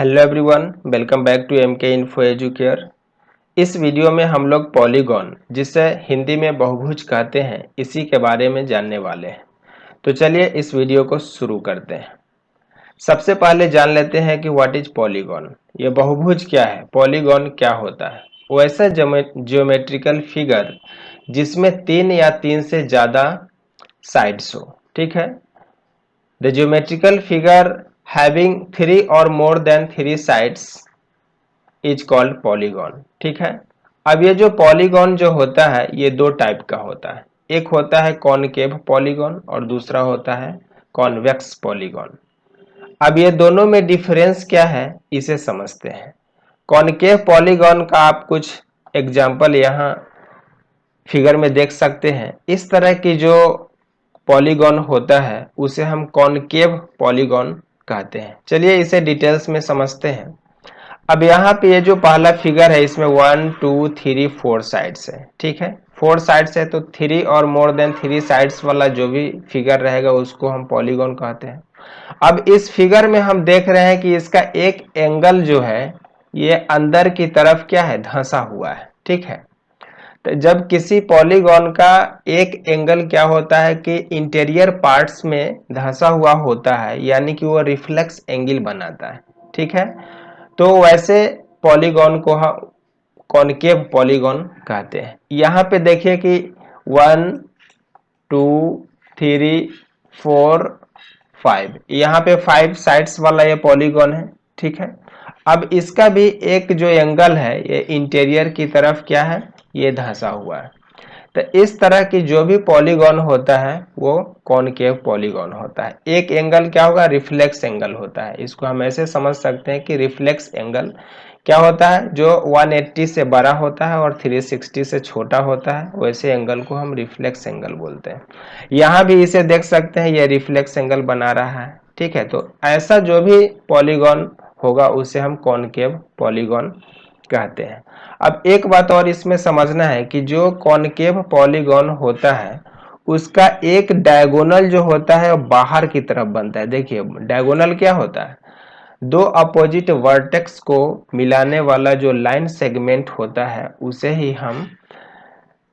Hello everyone, welcome back to M K Info Educare. इस video में हम लोग पॉलीगॉन, जिसे हिंदी में बहुभुज कहते हैं, इसी के बारे में जानने वाले हैं। तो चलिए इस वीडियो को शुरू करते हैं। सबसे पहले जान लेते हैं कि व्हाट इज पॉलीगॉन। ये बहुभुज क्या है, पॉलीगॉन क्या होता है। वो ऐसा ज्योमेट्रिकल फिगर जिसमें 3 या 3 से ज़्यादा साइड्स हो। ठीक है, the geometrical figure having 3 or more than 3 sides is called polygon. ठीक है, अब ये जो पॉलीगॉन जो होता है ये दो टाइप का होता है। एक होता है कॉनकेव पॉलीगॉन और दूसरा होता है कॉन्वेक्स पॉलीगॉन। अब ये दोनों में डिफरेंस क्या है इसे समझते हैं। कॉनकेव पॉलीगॉन का आप कुछ एग्जांपल यहाँ फिगर में देख सकते हैं। इस तरह की जो पॉलीगॉन होता है उसे हम कॉनकेव पॉलीगॉन कहते हैं। चलिए इसे डिटेल्स में समझते हैं। अब यहाँ पे ये जो पहला फिगर है इसमें 1 2 3 4 साइड्स है। ठीक है, 4 साइड्स है तो 3 और मोर देन 3 साइड्स वाला जो भी फिगर रहेगा उसको हम पॉलीगॉन कहते हैं। अब इस फिगर में हम देख रहे हैं कि इसका एक एंगल जो है ये अंदर की तरफ क्या है, धंसा हुआ है। ठीक है, तो जब किसी पॉलीगॉन का एक एंगल क्या होता है कि इंटीरियर पार्ट्स में धंसा हुआ होता है, यानी कि वो रिफ्लेक्स एंगल बनाता है। ठीक है, तो वैसे पॉलीगॉन को हम कॉनकेव पॉलीगॉन कहते हैं। यहाँ पे देखिए कि 1 2 3 4 5, यहाँ पे 5 साइड्स वाला ये पॉलीगॉन है। ठीक है, अब इसका भी एक जो एंगल है ये इंटीरियर की तरफ क्या है, ये धंसा हुआ है। तो इस तरह की जो भी पॉलीगॉन होता है वो कॉनकेव पॉलीगॉन होता है। एक एंगल क्या होगा, रिफ्लेक्स एंगल होता है। इसको हम ऐसे समझ सकते हैं कि रिफ्लेक्स एंगल क्या होता है, जो 180 से बड़ा होता है और 360 से छोटा होता है, वैसे एंगल को हम रिफ्लेक्स एंगल बोलते हैं। यहाँ भी इसे देख सकते हैं, ये रिफ्लेक्स एंगल बना रहा है। ठीक है, तो ऐसा जो भी पॉलीगॉन होगा उसे हम कॉनकेव पॉलीगॉन कहते हैं। अब एक बात और इसमें समझना है कि जो कॉनकेव पॉलीगॉन होता है उसका एक डायगोनल जो होता है बाहर की तरफ बनता है। देखिए डायगोनल क्या होता है, दो अपोजिट वर्टेक्स को मिलाने वाला जो लाइन सेगमेंट होता है उसे ही हम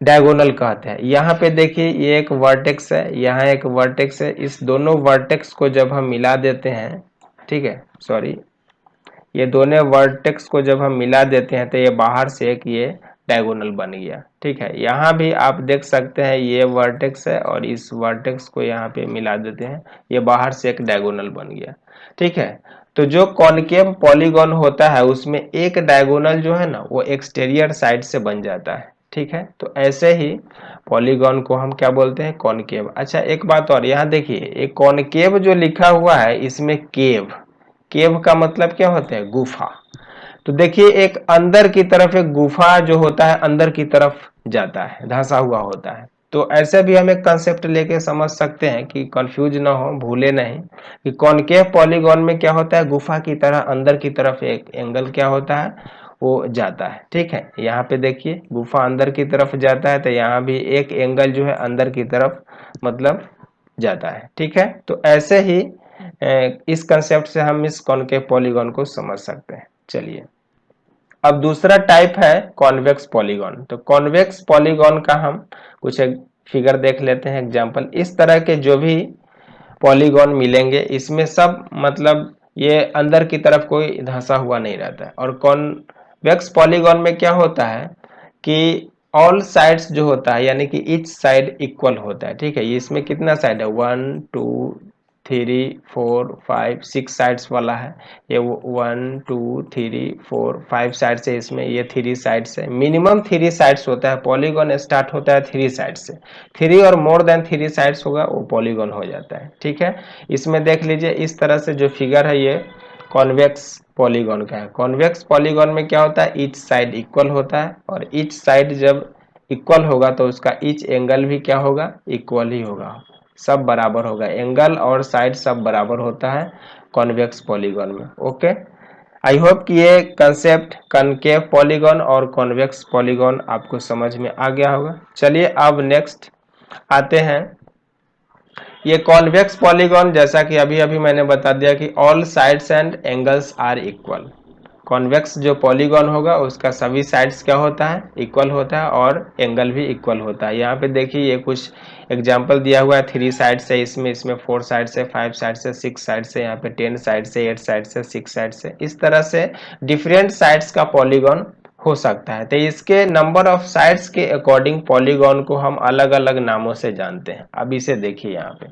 डायगोनल कहते हैं। यहाँ पे देखिए ये एक वर्टेक्स है, यहाँ एक वर्टेक्स है। इस दोनों वर्टेक्स को जब हम मिला देते हैं, ठीक है, सॉरी, ये दोनों वर्टेक्स को जब हम मिला देते हैं तो ये बाहर से एक ये डायगोनल बन गया। ठीक है, यहाँ भी आप देख सकते हैं ये वर्टेक्स है और इस वर्टेक्स को यहाँ पे मिला देते हैं, ये बाहर से एक डायगोनल बन गया। ठीक है, तो जो कॉनकेव पॉलीगॉन होता है उसमें एक डायगोनल जो है ना वो एक्सटीरियर साइड से बन जाता है। ठीक है, तो ऐसे ही पॉलीगॉन को हम क्या बोलते हैं, कॉनकेव। अच्छा एक बात और, यहाँ देखिए एक कॉनकेव जो लिखा हुआ है इसमें केव, केव का मतलब क्या होता है, गुफा। तो देखिए एक अंदर की तरफ एक गुफा जो होता है अंदर की तरफ जाता है, धंसा हुआ होता है। तो ऐसे भी हम एक कंसेप्ट लेके समझ सकते हैं कि कंफ्यूज ना हो, भूले नहीं कि कॉनकेव पॉलीगॉन में क्या होता है, गुफा की तरह अंदर की तरफ एक एंगल क्या होता है, वो जाता है। ठीक है, यहाँ पे देखिए गुफा अंदर की तरफ जाता है तो यहाँ भी एक एंगल जो है अंदर की तरफ मतलब जाता है। ठीक है, तो ऐसे ही इस कंसेप्ट से हम इस कॉनकेव पॉलीगॉन को समझ सकते हैं। चलिए अब दूसरा टाइप है कॉन्वेक्स पॉलीगॉन। तो कॉन्वेक्स पॉलीगॉन का हम कुछ एक फिगर देख लेते हैं, एग्जांपल। इस तरह के जो भी पॉलीगॉन मिलेंगे इसमें सब मतलब ये अंदर की तरफ कोई धंसा हुआ नहीं रहता है। और कॉन्वेक्स पॉलीगॉन में क्या होता है कि ऑल साइड्स जो होता है यानी कि ईच साइड इक्वल होता है। ठीक है, ये इसमें कितना साइड है, 1 2 3 4 5 6 साइड्स वाला है। ये 1 2 3 4 5 साइड्स है, इसमें ये 3 साइड्स है। मिनिमम 3 साइड्स होता है, पॉलीगॉन स्टार्ट होता है 3 साइड्स से। 3 और मोर देन 3 साइड्स होगा वो पॉलीगॉन हो जाता है। ठीक है, इसमें देख लीजिए इस तरह से जो फिगर है ये कॉन्वेक्स पॉलीगॉन का है। कॉन्वेक्स पॉलीगॉन में क्या होता है, ईच साइड इक्वल होता है और ईच साइड जब इक्वल होगा तो उसका ईच एंगल भी क्या होगा, इक्वल ही होगा, सब बराबर होगा, एंगल और साइड सब बराबर होता है कॉन्वेक्स पॉलीगॉन में। ओके, आई होप कि ये कंसेप्ट कनकेव पॉलीगॉन और कॉन्वेक्स पॉलीगॉन आपको समझ में आ गया होगा। चलिए अब नेक्स्ट आते हैं ये कॉन्वेक्स पॉलीगॉन, जैसा कि अभी अभी मैंने बता दिया कि all sides and angles are equal. Convex जो पॉलीगॉन होगा उसका सभी साइड्स क्या होता है, इक्वल होता है, और एंगल भी इक्वल होता है। यहाँ पे देखिए ये कुछ एग्जांपल दिया हुआ है, 3 साइड्स है इसमें, 4 साइड्स है, 5 साइड्स है, 6 साइड्स है, यहाँ पे 10 साइड्स है, 8 साइड्स है, 6 साइड्स है। इस तरह से डिफरेंट साइड्स का पॉलीगॉन हो सकता है। तो इसके नंबर ऑफ साइड्स के अकॉर्डिंग पॉलीगॉन को हम अलग अलग नामों से जानते हैं। अब इसे देखिए यहाँ पे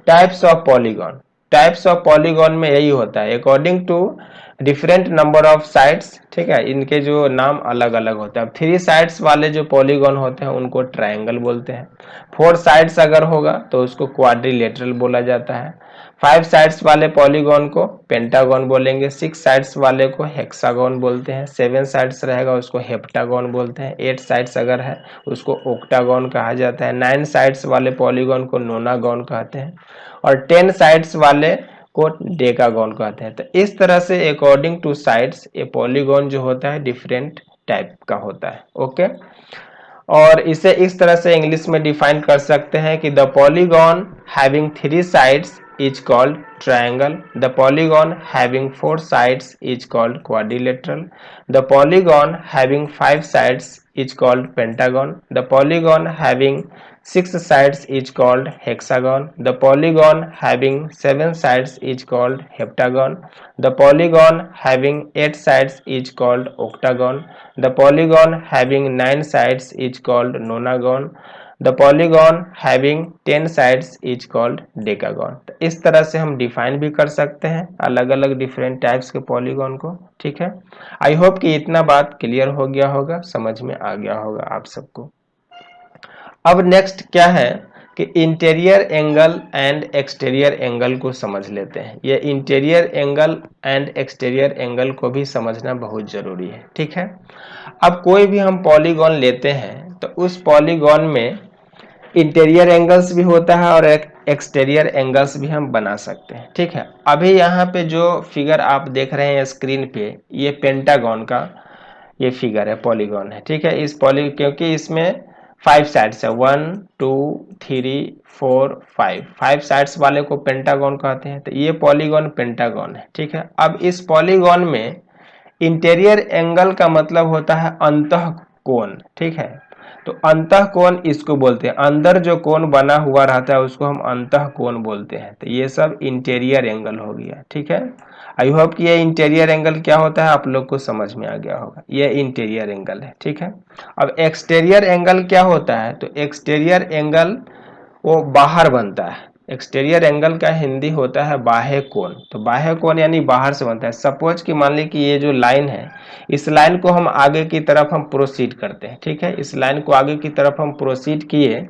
types of polygon. Types of polygon में यही होता है, according to different number of sides, ठीक है, इनके जो नाम अलग अलग होते हैं। अब 3 साइड्स वाले जो पॉलीगॉन होते हैं उनको ट्रायंगल बोलते हैं। 4 साइड्स अगर होगा तो उसको क्वाड्रिलेटरल बोला जाता है। 5 साइड्स वाले पॉलीगॉन को पेंटागन बोलेंगे। 6 साइड्स वाले को हेक्सागन बोलते हैं। 7 साइड्स रहेगा उसको हेप्टागन बोलते हैं। 8 साइड्स अगर है उसको ऑक्टागन कहा जाता है। 9 साइड्स वाले पॉलीगॉन को नोनागन कहते हैं, और 10 साइड्स वाले को डेकागन कहते हैं। तो इस तरह से अकॉर्डिंग टू साइड्स ये पॉलीगॉन जो होता है डिफरेंट टाइप का होता है। ओके, और इसे इस तरह से इंग्लिश में डिफाइन कर सकते हैं कि the polygon having 3 sides is called triangle, the polygon having 4 sides is called quadrilateral, the polygon having 5 sides is called pentagon, the polygon having 6 sides is called hexagon, the polygon having 7 sides is called heptagon, the polygon having 8 sides is called octagon, the polygon having 9 sides is called nonagon, the polygon having 10 sides is called decagon. तो इस तरह से हम define भी कर सकते हैं अलग अलग डिफरेंट टाइप्स के पॉलीगॉन को। ठीक है, आई होप कि इतना बात क्लियर हो गया होगा, समझ में आ गया होगा आप सबको। अब नेक्स्ट क्या है कि interior angle and exterior angle को समझ लेते हैं। ये interior angle and exterior angle को भी समझना बहुत जरूरी है। ठीक है, अब कोई भी हम पॉलीगॉन लेते हैं तो उस पॉलीगॉन में इंटीरियर एंगल्स भी होता है और एक्सटीरियर एंगल्स भी हम बना सकते हैं। ठीक है, अभी यहाँ पे जो फिगर आप देख रहे हैं स्क्रीन पे, ये पेंटागन का ये फिगर है, पॉलीगॉन है। ठीक है, इस पॉली क्योंकि इसमें 5 साइड्स है, 1 2 3 4 5 साइड्स वाले को पेंटागन कहते हैं। तो ये पॉलीगॉन पेंटागन है। ठीक है, अब इस पॉलीगॉन में इंटीरियर एंगल का मतलब होता है अंतः कोण। ठीक है, तो अंतः कोण इसको बोलते हैं, अंदर जो कोण बना हुआ रहता है उसको हम अंतः कोण बोलते हैं। तो ये सब इंटीरियर एंगल हो गया। ठीक है, आई होप कि ये इंटीरियर एंगल क्या होता है आप लोग को समझ में आ गया होगा, ये इंटीरियर एंगल है। ठीक है, अब एक्सटीरियर एंगल क्या होता है, तो एक्सटीरियर एंगल वो बाहर बनता है। एक्सटीरियर एंगल का हिंदी होता है बाह्य कोण। तो बाह्य कोण यानी बाहर से बनता है। सपोज कि मान ली कि ये जो लाइन है, इस लाइन को हम आगे की तरफ हम प्रोसीड करते हैं। ठीक है, इस लाइन को आगे की तरफ हम प्रोसीड किए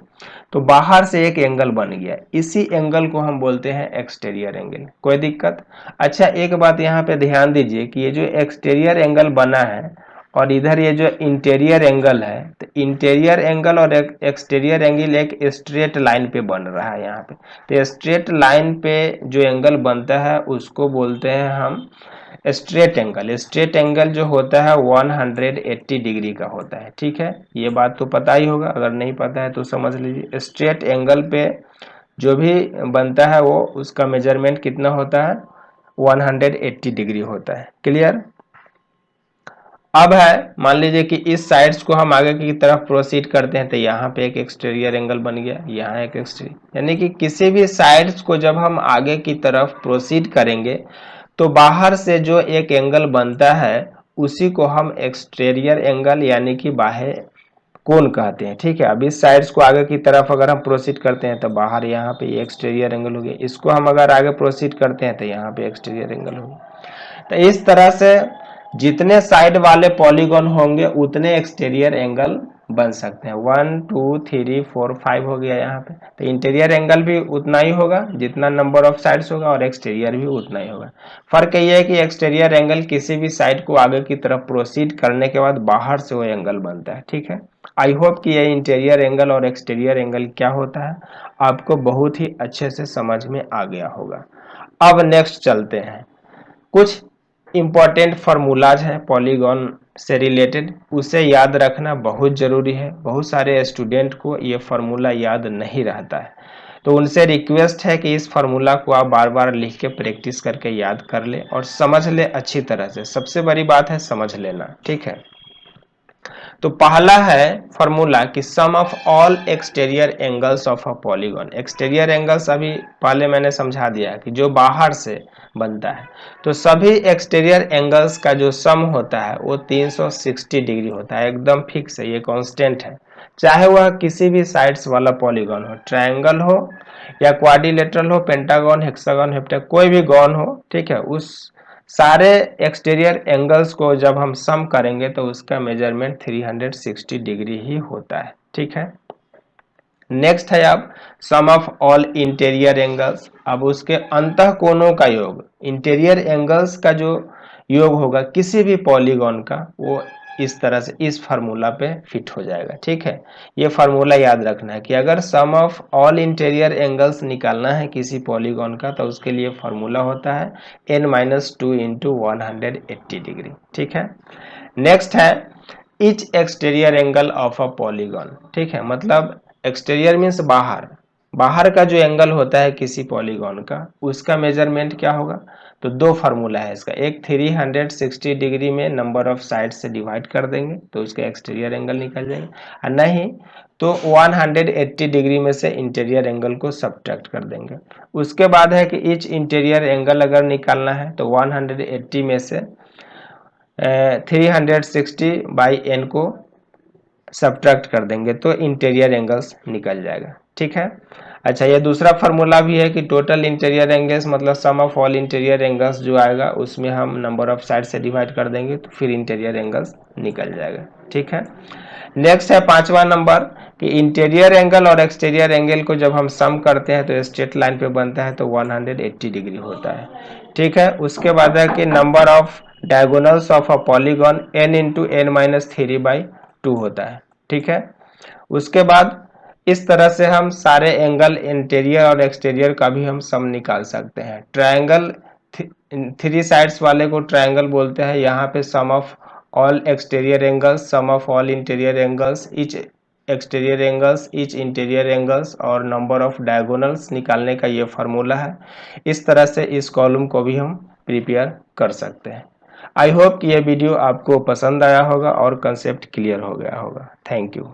तो बाहर से एक एंगल बन गया, इसी एंगल को हम बोलते हैं एक्सटीरियर एंगल। कोई दिक्कत? अच्छा, एक बात यहाँ पे ध्यान दीजिए कि ये जो एक्सटीरियर एंगल बना है और इधर ये जो इंटीरियर एंगल है, तो इंटीरियर एंगल और एक्सटीरियर एंगल एक स्ट्रेट लाइन पे बन रहा है यहाँ पे। तो स्ट्रेट लाइन पे जो एंगल बनता है उसको बोलते हैं हम स्ट्रेट एंगल। स्ट्रेट एंगल जो होता है 180 डिग्री का होता है। ठीक है, ये बात तो पता ही होगा, अगर नहीं पता है तो समझ लीजिए। स्ट्रेट एंगल पे जो भी बनता है वो उसका मेजरमेंट कितना होता है, 180 डिग्री होता है। क्लियर? अब है, मान लीजिए कि इस साइड्स को हम आगे की तरफ प्रोसीड करते हैं तो यहाँ पे एक एक्सटीरियर एंगल बन गया, यहाँ एक एक्सटीरियर, यानी कि किसी भी साइड्स को जब हम आगे की तरफ प्रोसीड करेंगे तो बाहर से जो एक एंगल बनता है उसी को हम एक्सटीरियर एंगल यानी कि बाह्य कोण कहते हैं। ठीक है, अब इस साइड्स को आगे की तरफ अगर हम प्रोसीड करते हैं तो बाहर यहाँ पे एक्सटीरियर एंगल हो गया, इसको हम अगर आगे प्रोसीड करते हैं तो यहाँ पे एक्सटीरियर एंगल हो गया। तो इस तरह से जितने साइड वाले पॉलीगॉन होंगे उतने एक्सटीरियर एंगल बन सकते हैं। 1 2 3 4 5 हो गया यहाँ पे। तो इंटीरियर एंगल भी उतना ही होगा जितना नंबर ऑफ साइड्स होगा और एक्सटीरियर भी उतना ही होगा। फर्क ये है कि एक्सटीरियर एंगल किसी भी साइड को आगे की तरफ प्रोसीड करने के बाद बाहर से वो एंगल बनता है। ठीक है, आई होप कि ये इंटीरियर एंगल और एक्सटीरियर एंगल क्या होता है आपको बहुत ही अच्छे से समझ में आ गया होगा। अब नेक्स्ट चलते हैं, कुछ इंपॉर्टेंट फार्मूलाज हैं पॉलीगॉन से रिलेटेड, उसे याद रखना बहुत जरूरी है। बहुत सारे स्टूडेंट को ये फार्मूला याद नहीं रहता है, तो उनसे रिक्वेस्ट है कि इस फार्मूला को आप बार बार लिख के प्रैक्टिस करके याद कर ले और समझ ले अच्छी तरह से। सबसे बड़ी बात है समझ लेना, ठीक है। तो पहला है फॉर्मूला कि sum of all exterior angles of a polygon. Exterior angles अभी पहले मैंने समझा दिया कि जो बाहर से बनता है, तो सभी एक्सटीरियर एंगल्स का जो सम होता है वो 360 डिग्री होता है, एकदम फिक्स है, ये कांस्टेंट है। चाहे वह किसी भी साइड्स वाला पॉलीगॉन हो, ट्रायंगल हो या क्वाड्रिलेटरल हो, पेंटागन, हेक्सागन, हेप्टागन, कोई भी गॉन हो, ठीक है, उस सारे एक्सटीरियर एंगल्स को जब हम सम करेंगे तो उसका मेजरमेंट 360 डिग्री ही होता है, ठीक है। नेक्स्ट है अब सम ऑफ ऑल इंटीरियर एंगल्स। अब उसके अंतः कोणों का योग, इंटीरियर एंगल्स का जो योग होगा किसी भी पॉलीगॉन का, वो इस तरह से इस फार्मूला पे फिट हो जाएगा, ठीक है। ये फार्मूला याद रखना है कि अगर सम ऑफ ऑल इंटीरियर एंगल्स निकालना है किसी पॉलीगॉन का, तो उसके लिए फार्मूला होता है n-2 इंटू 180 डिग्री, ठीक है। नेक्स्ट है etch exterior angle of a polygon, ठीक है। मतलब एक्सटीरियर मीन्स बाहर, बाहर का जो एंगल होता है किसी पॉलीगॉन का, उसका मेजरमेंट क्या होगा। तो दो फार्मूला है इसका, एक 360 डिग्री में नंबर ऑफ साइड से डिवाइड कर देंगे तो उसके एक्सटीरियर एंगल निकल जाएंगे, और नहीं तो 180 डिग्री में से इंटीरियर एंगल को सब्ट्रैक्ट कर देंगे। उसके बाद है कि इच इंटीरियर एंगल अगर निकालना है तो 180 में से 360 बाई एन को सब्ट्रैक्ट कर देंगे तो इंटीरियर एंगल्स निकल जाएगा, ठीक है। अच्छा, ये दूसरा फार्मूला भी है कि टोटल इंटीरियर एंगल्स मतलब सम ऑफ ऑल इंटीरियर एंगल्स जो आएगा उसमें हम नंबर ऑफ साइड से डिवाइड कर देंगे तो फिर इंटीरियर एंगल्स निकल जाएगा, ठीक है। नेक्स्ट है पांचवा नंबर कि इंटीरियर एंगल और एक्सटीरियर एंगल को जब हम सम करते हैं तो स्ट्रेट लाइन पे बनता है तो 180 डिग्री होता है, ठीक है। उसके बाद है कि number of diagonals of a polygon n into n-3/2 होता है, ठीक है। उसके बाद इस तरह से हम सारे एंगल इंटीरियर और एक्सटीरियर का भी हम सम निकाल सकते हैं। ट्रायंगल थ्री साइड्स वाले को ट्रायंगल बोलते हैं, यहाँ पे sum of all exterior angles, sum of all interior angles, each exterior angles, each interior angles और नंबर ऑफ डायगोनल्स निकालने का ये फार्मूला है। इस तरह से इस कॉलम को भी हम प्रिपेयर कर सकते हैं। आई होप कि यह वीडियो आपको पसंद आया होगा और कंसेप्ट क्लियर हो गया होगा। Thank you.